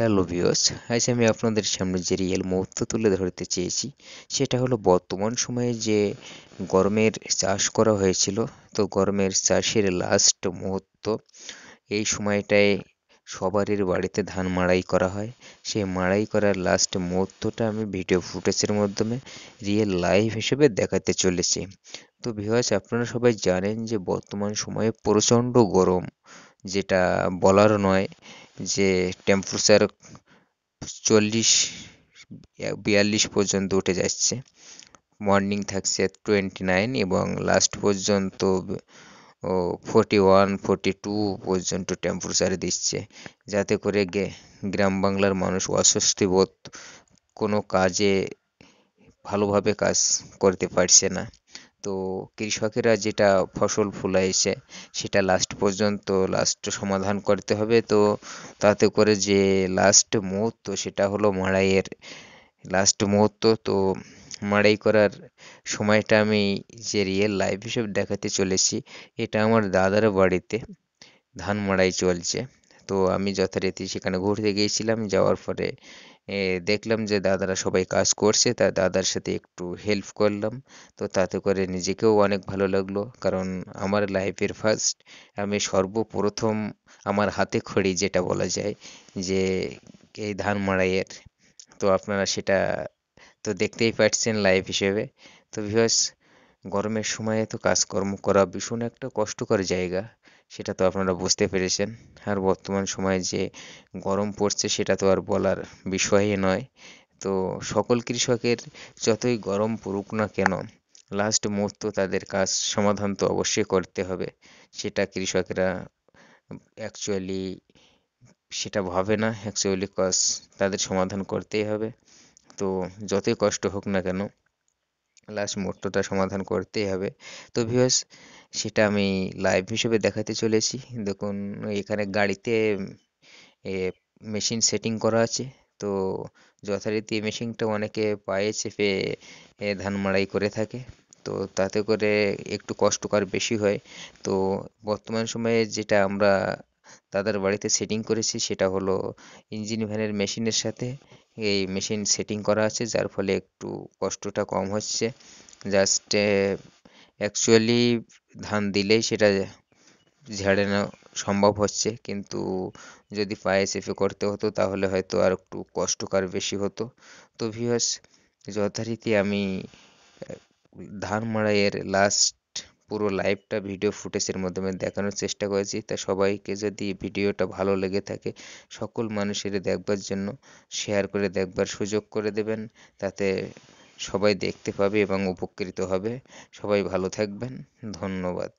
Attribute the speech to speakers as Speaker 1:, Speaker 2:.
Speaker 1: Hello viewers, আজ আমি আপনাদের সামনে যে রিয়েল মুহূর্ত তুলে ধরতে চেয়েছি সেটা হলো বর্তমান সময়ে যে গরমের চাষ করা হয়েছিল। তো গরমের চাষের লাস্ট মুহূর্ত, এই সময়টায় সবারই বাড়িতে ধান মাড়াই করা হয়। সেই মাড়াই করার লাস্ট মুহূর্তটা আমি ভিডিও ফুটেজের মাধ্যমে রিয়েল লাইভ হিসেবে দেখাতে চলেছি। তো ভিউয়ার্স, আপনারা সবাই জানেন যে বর্তমান সময়ে প্রচণ্ড গরম, যেটা বলার নয়, যে টেম্পারেচার 40-42 পর্যন্ত উঠে যাচ্ছে। মর্নিং থাকছে 29 এবং লাস্ট পর্যন্ত 41-42 পর্যন্ত টেম্পারেচার দিচ্ছে, যাতে করে গ্রাম বাংলার মানুষ অস্বস্তি বোধ, কোনো কাজে ভালোভাবে কাজ করতে পারছে না। তো কৃষকেরা যেটা ফসল ফলাইছে সেটা লাস্ট সমাধান করতে হবে। তো তাতে করে যে লাস্ট মুহূর্ত সেটা হলো মাড়াইয়ের লাস্ট মুহূর্ত। তো মাড়াই করার সময়টা আমি যে রিয়েল লাইভ হিসেবে দেখাতে চলেছি, এটা আমার দাদার বাড়িতে ধান মাড়াই চলছে। তো আমি যথারীতি সেখানে ঘুরতে গিয়েছিলাম, যাওয়ার পরে দেখলাম যে দাদারা সবাই কাজ করছে, তা দাদার সাথে একটু হেল্প করলাম। তো তাতে করে নিজেকেও অনেক ভালো লাগলো, কারণ আমার লাইফের ফার্স্ট, আমি সর্বপ্রথম আমার হাতে খড়ি যেটা বলা যায়, যে এই ধান মাড়াইয়ের। তো আপনারা সেটা তো দেখতেই পাচ্ছেন লাইভ হিসেবে। তো ভিউয়ার্স, গরমের সময়ে তো কাজকর্ম করা ভীষণ একটা কষ্টকর জায়গা, সেটা তো আপনারা বুঝতে পেরেছেন। আর বর্তমান সময়ে যে গরম পড়ছে সেটা তো আর বলার বিষয়ই নয়। তো সকল কৃষকের যতই গরম পড়ুক না কেন, লাস্ট মুহূর্ত তাদের কাজ সমাধান তো অবশ্যই করতে হবে। সেটা কৃষকেরা অ্যাকচুয়ালি সেটা ভাবে না, অ্যাকচুয়ালি কাজ তাদের সমাধান করতেই হবে। তো যতই কষ্ট হোক না কেন, লাস্ট মুহূর্তটা সমাধান করতেই হবে। তো ভিউয়ার্স, সেটা আমি লাইভ হিসেবে দেখাতে চলেছি। দেখুন, এখানে গাড়িতে এ মেশিন সেটিং করা আছে। তো যথারীতি মেশিনটা অনেকে পায়ে চেপে ধান মাড়াই করে থাকে। তো তাতে করে একটু কষ্টকর বেশি হয়। তো বর্তমান সময়ে যেটা আমরা দাদার বাড়িতে সেটিং করেছি সেটা হলো ইঞ্জিন ভ্যানের মেশিনের সাথে এই মেশিন সেটিং করা আছে, যার ফলে একটু কষ্টটা কম হচ্ছে। জাস্ট অ্যাকচুয়ালি ধান দিলেই সেটা ঝাড়ানো সম্ভব হচ্ছে, কিন্তু যদি পায়ে চেপে করতে হতো তাহলে হয়তো আর একটু কষ্টকর বেশি হতো। তো ভিউয়ার্স, যথারীতি আমি ধান মাড়াইয়ের লাস্ট পুরো লাইভটা ভিডিও ফুটেজের মাধ্যমে দেখানোর চেষ্টা করেছি। তা সবাইকে যদি ভিডিওটা ভালো লেগে থাকে, সকল মানুষের দেখবার জন্য শেয়ার করে দেখবার সুযোগ করে দেবেন, তাতে সবাই দেখতে পাবে এবং উপকৃত হবে। সবাই ভালো থাকবেন। ধন্যবাদ।